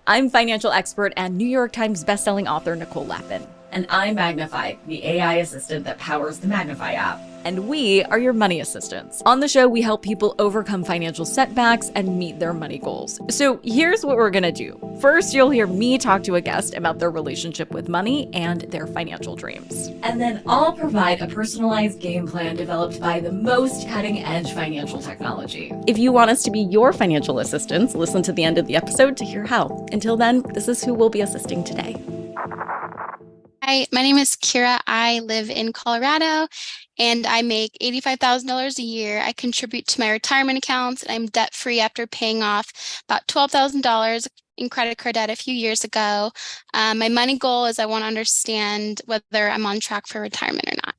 I'm financial expert and New York Times bestselling author Nicole Lapin. And I'm Magnifi, the AI assistant that powers the Magnifi app. And we are your money assistants. On the show, we help people overcome financial setbacks and meet their money goals. So here's what we're gonna do. First, you'll hear me talk to a guest about their relationship with money and their financial dreams. And then I'll provide a personalized game plan developed by the most cutting-edge financial technology. If you want us to be your financial assistants, listen to the end of the episode to hear how. Until then, this is who we'll be assisting today. Hi, my name is Kira. I live in Colorado and I make $85,000 a year. I contribute to my retirement accounts and I'm debt-free after paying off about $12,000 in credit card debt a few years ago. My money goal is I want to understand whether I'm on track for retirement or not.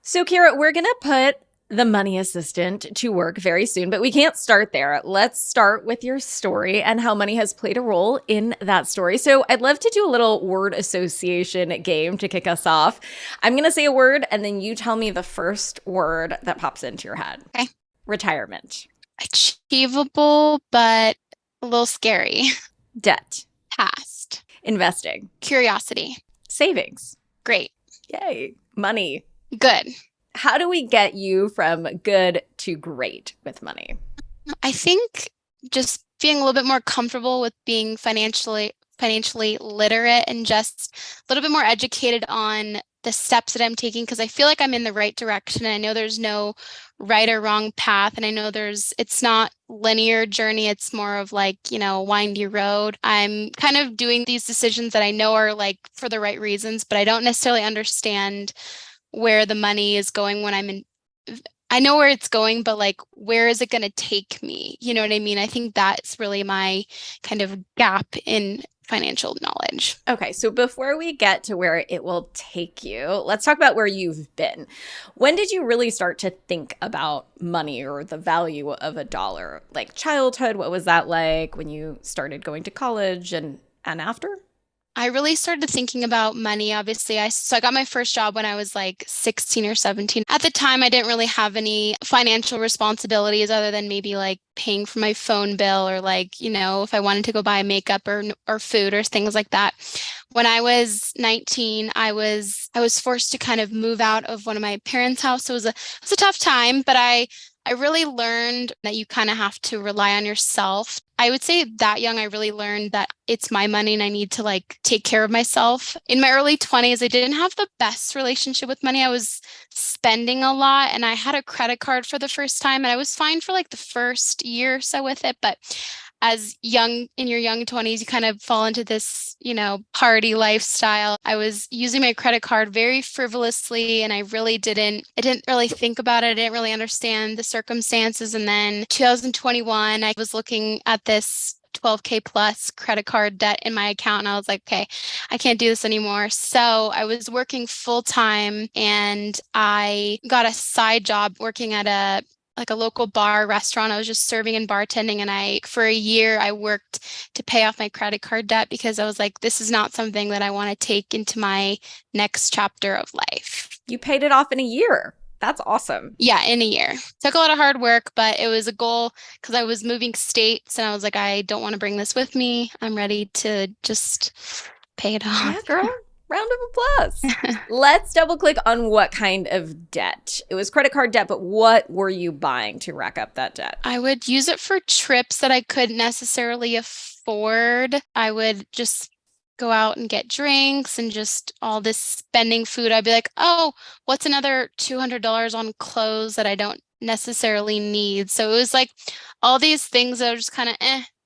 So Kira, we're going to put the money assistant to work very soon, but we can't start there. Let's start with your story and how money has played a role in that story. So I'd love to do a little word association game to kick us off. I'm going to say a word and then you tell me the first word that pops into your head. Okay. Retirement. Achievable, but a little scary. Debt. Past. Investing. Curiosity. Savings. Great. Yay. Money. Good. How do we get you from good to great with money? I think just being a little bit more comfortable with being financially literate and just a little bit more educated on the steps that I'm taking, because I feel like I'm in the right direction. And I know there's no right or wrong path. And I know it's not linear journey. It's more of like, windy road. I'm kind of doing these decisions that I know are like for the right reasons, but I don't necessarily understand where the money is going when I know where it's going, but like, where is it going to take me? You know what I mean? I think that's really my kind of gap in financial knowledge. Okay, so before we get to where it will take you, let's talk about where you've been. When did you really start to think about money or the value of a dollar? Like childhood, what was that like when you started going to college and after? I really started thinking about money. Obviously, I got my first job when I was like 16 or 17. At the time, I didn't really have any financial responsibilities other than maybe like paying for my phone bill or like, if I wanted to go buy makeup or food or things like that. When I was 19, I was forced to kind of move out of one of my parents' house. It was a tough time, but I really learned that you kind of have to rely on yourself. I would say that young, I really learned that it's my money and I need to like take care of myself. In my early 20s, I didn't have the best relationship with money. I was spending a lot and I had a credit card for the first time and I was fine for like the first year or so with it. But in your young 20s, you kind of fall into this, party lifestyle. I was using my credit card very frivolously and I didn't really think about it. I didn't really understand the circumstances. And then 2021, I was looking at this $12K plus credit card debt in my account. And I was like, okay, I can't do this anymore. So I was working full time and I got a side job working at a local bar restaurant. I was just serving and bartending. And for a year, I worked to pay off my credit card debt because I was like, this is not something that I want to take into my next chapter of life. You paid it off in a year. That's awesome. Yeah, in a year. Took a lot of hard work, but it was a goal because I was moving states and I was like, I don't want to bring this with me. I'm ready to just pay it off. Yeah, girl. Round of applause. Let's double click on what kind of debt. It was credit card debt, but what were you buying to rack up that debt? I would use it for trips that I couldn't necessarily afford. I would just go out and get drinks and just all this spending food. I'd be like, oh, what's another $200 on clothes that I don't necessarily need? So it was like all these things that are just kind of,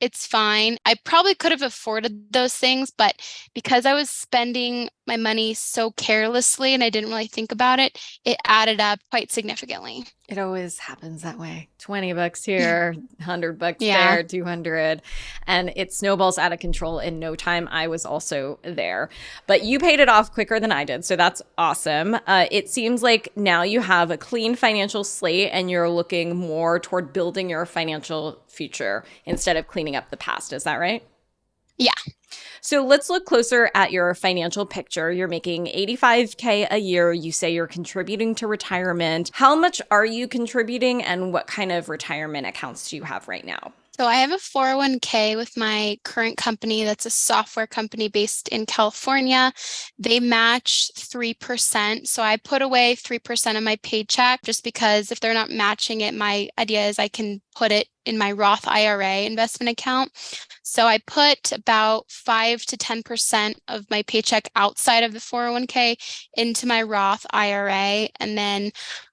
it's fine. I probably could have afforded those things, but because I was spending my money so carelessly and I didn't really think about it, it added up quite significantly. It always happens that way. $20 here, $100 Yeah. there, 200, and it snowballs out of control in no time. I was also there, but you paid it off quicker than I did, so that's awesome. It seems like now you have a clean financial slate and you're looking more toward building your financial future instead of cleaning up the past. Is that right? Yeah. So let's look closer at your financial picture. You're making $85K a year. You say you're contributing to retirement. How much are you contributing and what kind of retirement accounts do you have right now? So I have a 401k with my current company. That's a software company based in California. They match 3%. So I put away 3% of my paycheck just because if they're not matching it, my idea is I can put it in my Roth IRA investment account. So I put about 5 to 10% of my paycheck outside of the 401k into my Roth IRA. And then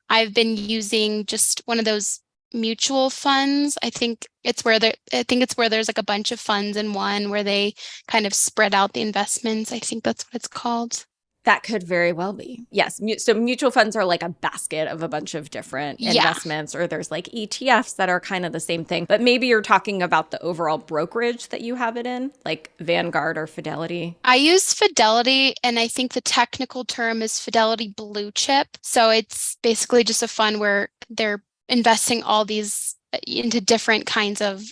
I've been using just one of those mutual funds. I think it's where there's like a bunch of funds in one where they kind of spread out the investments. I think that's what it's called. That could very well be. Yes. So mutual funds are like a basket of a bunch of different investments, or there's like ETFs that are kind of the same thing. But maybe you're talking about the overall brokerage that you have it in, like Vanguard or Fidelity. I use Fidelity, and I think the technical term is Fidelity Blue Chip. So it's basically just a fund where they're investing all these into different kinds of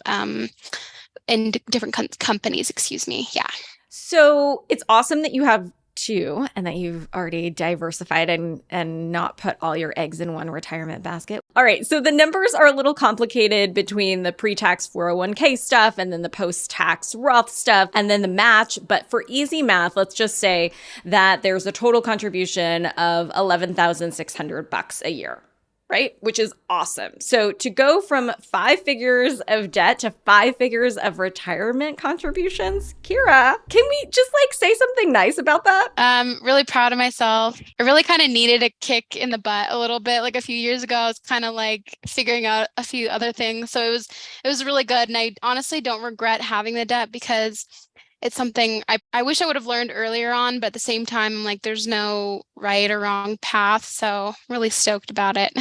in different companies, excuse me. Yeah. So it's awesome that you have two and that you've already diversified and not put all your eggs in one retirement basket. All right. So the numbers are a little complicated between the pre-tax 401k stuff and then the post-tax Roth stuff and then the match. But for easy math, let's just say that there's a total contribution of $11,600 a year. Right? Which is awesome. So to go from 5 figures of debt to 5 figures of retirement contributions, Kira, can we just like say something nice about that? Really proud of myself. I really kind of needed a kick in the butt a little bit. Like a few years ago, I was kind of like figuring out a few other things. So it was really good. And I honestly don't regret having the debt because it's something I wish I would have learned earlier on, but at the same time, I'm like, there's no right or wrong path. So I'm really stoked about it.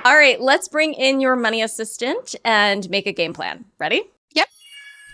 All right, let's bring in your money assistant and make a game plan. Ready? Yep.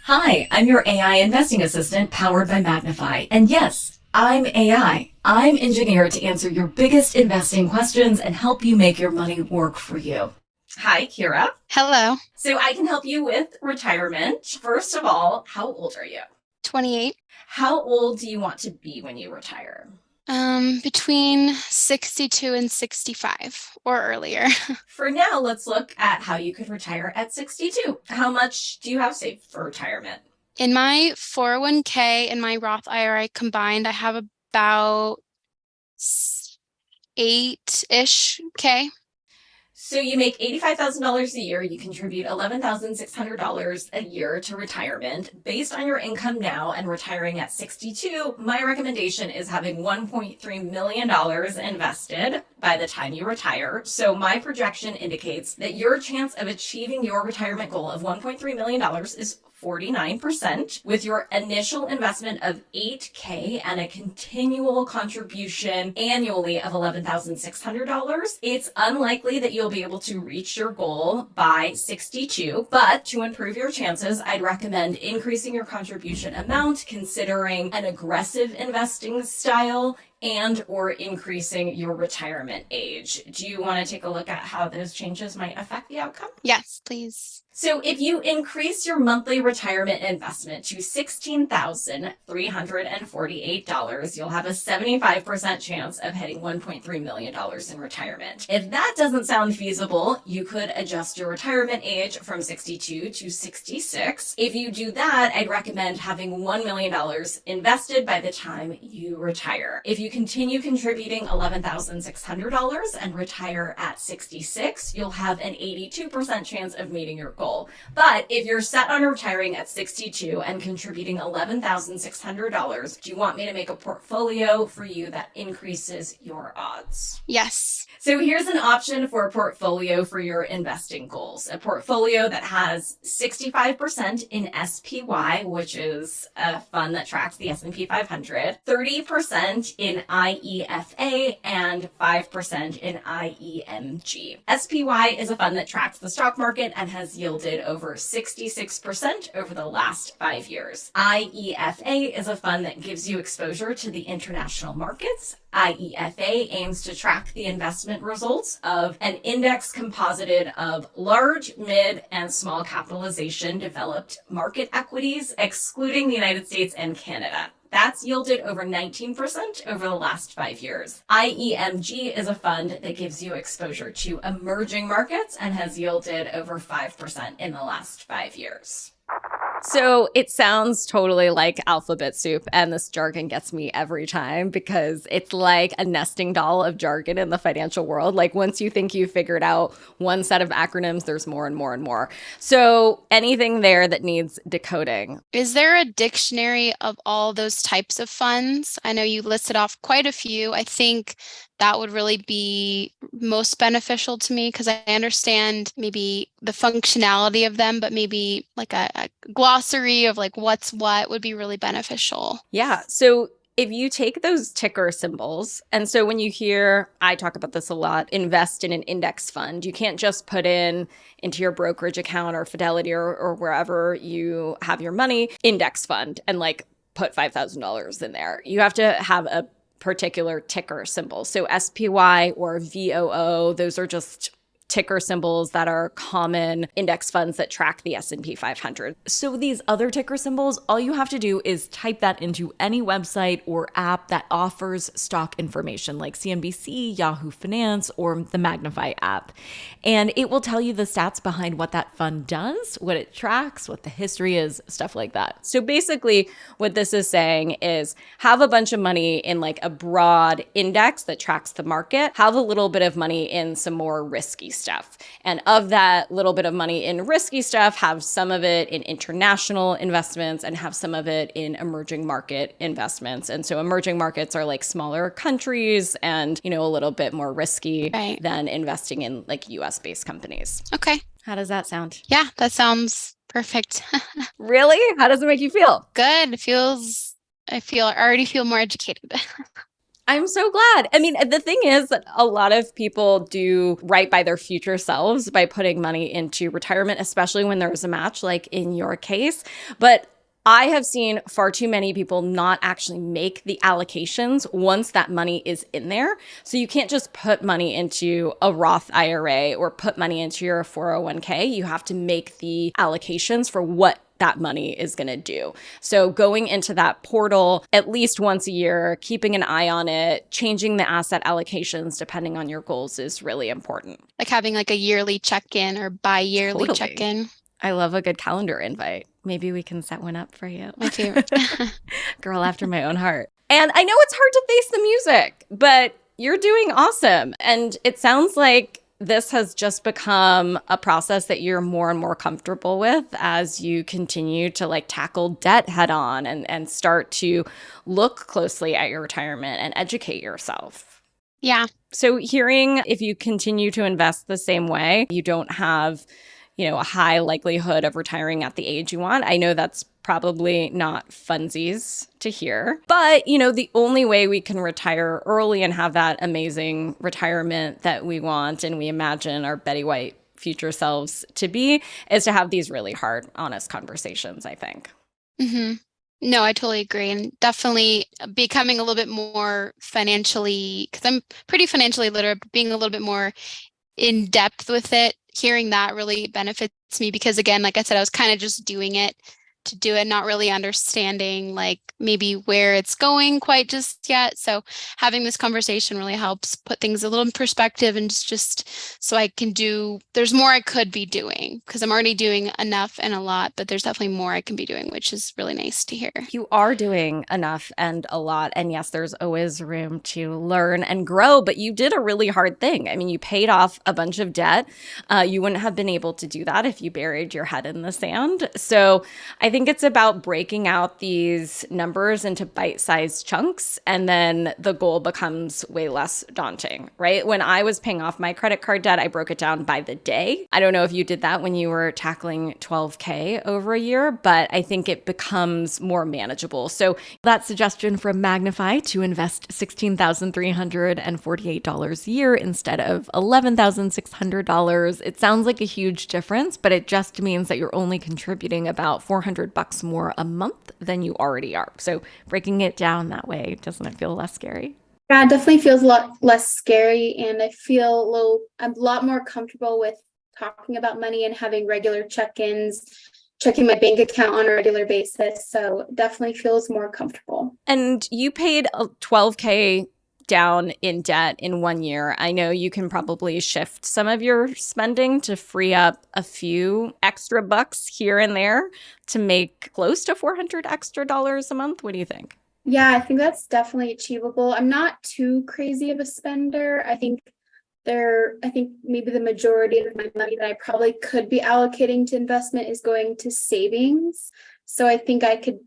Hi, I'm your AI investing assistant powered by Magnifi. And yes, I'm AI. I'm engineered to answer your biggest investing questions and help you make your money work for you. Hi, Kira. Hello. So I can help you with retirement. First of all, how old are you? 28. How old do you want to be when you retire? Between 62 and 65 or earlier. For now, let's look at how you could retire at 62. How much do you have saved for retirement? In my 401k and my Roth IRA combined, I have about 8-ish K. So you make $85,000 a year. You contribute $11,600 a year to retirement. Based on your income now and retiring at 62, my recommendation is having $1.3 million invested by the time you retire. So my projection indicates that your chance of achieving your retirement goal of $1.3 million is 49%, with your initial investment of $8K and a continual contribution annually of $11,600. It's unlikely that you'll be able to reach your goal by 62, but to improve your chances, I'd recommend increasing your contribution amount, considering an aggressive investing style, and or increasing your retirement age. Do you want to take a look at how those changes might affect the outcome? Yes, please. So if you increase your monthly retirement investment to $16,348, you'll have a 75% chance of hitting $1.3 million in retirement. If that doesn't sound feasible, you could adjust your retirement age from 62 to 66. If you do that, I'd recommend having $1 million invested by the time you retire. If you continue contributing $11,600 and retire at 66, you'll have an 82% chance of meeting your goal. But if you're set on retiring at 62 and contributing $11,600, do you want me to make a portfolio for you that increases your odds? Yes. So here's an option for a portfolio for your investing goals. A portfolio that has 65% in SPY, which is a fund that tracks the S&P 500, 30% in IEFA, and 5% in IEMG. SPY is a fund that tracks the stock market and has yielded over 66% over the last 5 years. IEFA is a fund that gives you exposure to the international markets. IEFA aims to track the investment results of an index composited of large, mid, and small capitalization developed market equities, excluding the United States and Canada. That's yielded over 19% over the last 5 years. IEMG is a fund that gives you exposure to emerging markets and has yielded over 5% in the last 5 years. So it sounds totally like alphabet soup, and this jargon gets me every time because it's like a nesting doll of jargon in the financial world. Like once you think you've figured out one set of acronyms, there's more and more and more. So anything there that needs decoding. Is there a dictionary of all those types of funds? I know you listed off quite a few. I think that would really be most beneficial to me because I understand maybe the functionality of them, but maybe like a glossary of like what's what would be really beneficial. Yeah. So if you take those ticker symbols, and so when you hear, I talk about this a lot, invest in an index fund, you can't just put into your brokerage account or Fidelity or wherever you have your money, index fund, and like put $5,000 in there. You have to have a particular ticker symbol. So SPY or VOO, those are just ticker symbols that are common index funds that track the S&P 500. So these other ticker symbols, all you have to do is type that into any website or app that offers stock information like CNBC, Yahoo Finance, or the Magnifi app. And it will tell you the stats behind what that fund does, what it tracks, what the history is, stuff like that. So basically what this is saying is have a bunch of money in like a broad index that tracks the market, have a little bit of money in some more risky stuff. And of that little bit of money in risky stuff, have some of it in international investments and have some of it in emerging market investments. And so emerging markets are like smaller countries and, a little bit more risky than investing in like US based companies. Okay. How does that sound? Yeah, that sounds perfect. Really? How does it make you feel? Good. I already feel more educated. I'm so glad. I mean, the thing is that a lot of people do right by their future selves by putting money into retirement, especially when there's a match, like in your case. But I have seen far too many people not actually make the allocations once that money is in there. So you can't just put money into a Roth IRA or put money into your 401k. You have to make the allocations for what that money is going to do. So going into that portal at least once a year, keeping an eye on it, changing the asset allocations depending on your goals is really important. Like having like a yearly check-in or bi-yearly check-in. I love a good calendar invite. Maybe we can set one up for you. My favorite. Girl after my own heart. And I know it's hard to face the music, but you're doing awesome. And it sounds like this has just become a process that you're more and more comfortable with as you continue to like tackle debt head on and start to look closely at your retirement and educate yourself. Yeah. So hearing if you continue to invest the same way, you don't have, a high likelihood of retiring at the age you want. I know that's probably not funsies to hear, but the only way we can retire early and have that amazing retirement that we want and we imagine our Betty White future selves to be is to have these really hard, honest conversations, I think. Mm-hmm. No, I totally agree. And definitely becoming a little bit more financially, because I'm pretty financially literate, but being a little bit more in depth with it, hearing that really benefits me because again, like I said, I was kind of just doing it to do it, not really understanding like maybe where it's going quite just yet. So having this conversation really helps put things a little in perspective and just so I can there's more I could be doing because I'm already doing enough and a lot, but there's definitely more I can be doing, which is really nice to hear. You are doing enough and a lot. And yes, there's always room to learn and grow, but you did a really hard thing. I mean, you paid off a bunch of debt. You wouldn't have been able to do that if you buried your head in the sand. So I think it's about breaking out these numbers into bite-sized chunks, and then the goal becomes way less daunting, right? When I was paying off my credit card debt, I broke it down by the day. I don't know if you did that when you were tackling $12K over a year, but I think it becomes more manageable. So that suggestion from Magnifi to invest $16,348 a year instead of $11,600, it sounds like a huge difference, but it just means that you're only contributing about $400 more a month than you already are. So breaking it down that way, doesn't it feel less scary? Yeah, it definitely feels a lot less scary, and I feel I'm a lot more comfortable with talking about money and having regular check-ins checking my bank account on a regular basis. So definitely feels more comfortable. And you paid a $12K down in debt in 1 year. I know you can probably shift some of your spending to free up a few extra bucks here and there to make close to $400 extra a month. What do you think? Yeah, I think that's definitely achievable. I'm not too crazy of a spender. I think maybe the majority of my money that I probably could be allocating to investment is going to savings. So I think I could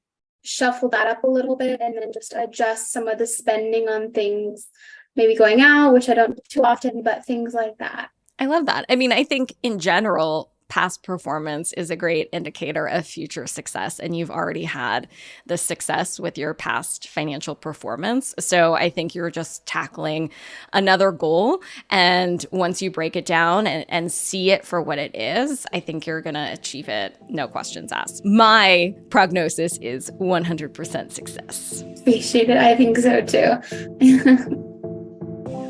shuffle that up a little bit and then just adjust some of the spending on things, maybe going out, which I don't do too often, but things like that. I love that. I mean, I think in general, past performance is a great indicator of future success. And you've already had the success with your past financial performance. So I think you're just tackling another goal. And once you break it down and see it for what it is, I think you're going to achieve it. No questions asked. My prognosis is 100% success. Appreciate it. I think so too.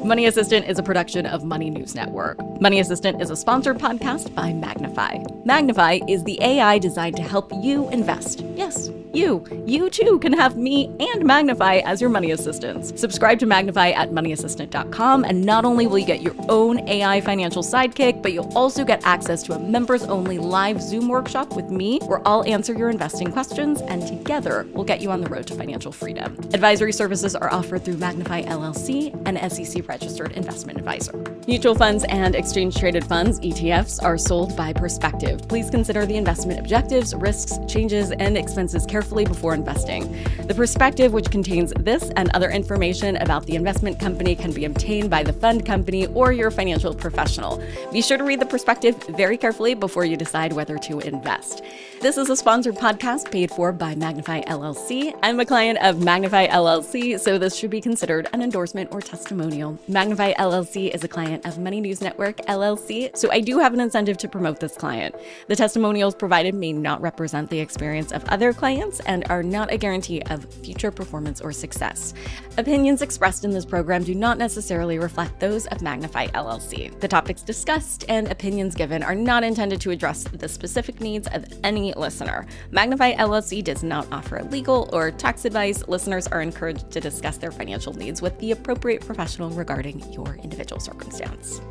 Money Assistant is a production of Money News Network. Money Assistant is a sponsored podcast by Magnifi. Magnifi is the AI designed to help you invest. Yes, you. You too can have me and Magnifi as your money assistants. Subscribe to Magnifi at moneyassistant.com, and not only will you get your own AI financial sidekick, but you'll also get access to a members-only live Zoom workshop with me, where I'll answer your investing questions, and together we'll get you on the road to financial freedom. Advisory services are offered through Magnifi LLC, an SEC-registered investment advisor. Mutual funds and exchange-traded funds, ETFs, are sold by Perspective. Please consider the investment objectives, risks, changes, and expenses carefully before investing. The Perspective, which contains this and other information about the investment company, can be obtained by the fund company or your financial professional. Be sure to read the Perspective very carefully before you decide whether to invest. This is a sponsored podcast paid for by Magnifi LLC. I'm a client of Magnifi LLC, so this should be considered an endorsement or testimonial. Magnifi LLC is a client of Money News Network LLC, so I do have an incentive to promote this client. The testimonials provided may not represent the experience of other clients and are not a guarantee of future performance or success. Opinions expressed in this program do not necessarily reflect those of Magnifi LLC. The topics discussed and opinions given are not intended to address the specific needs of any listener. Magnifi LLC does not offer legal or tax advice. Listeners are encouraged to discuss their financial needs with the appropriate professional regarding your individual circumstance.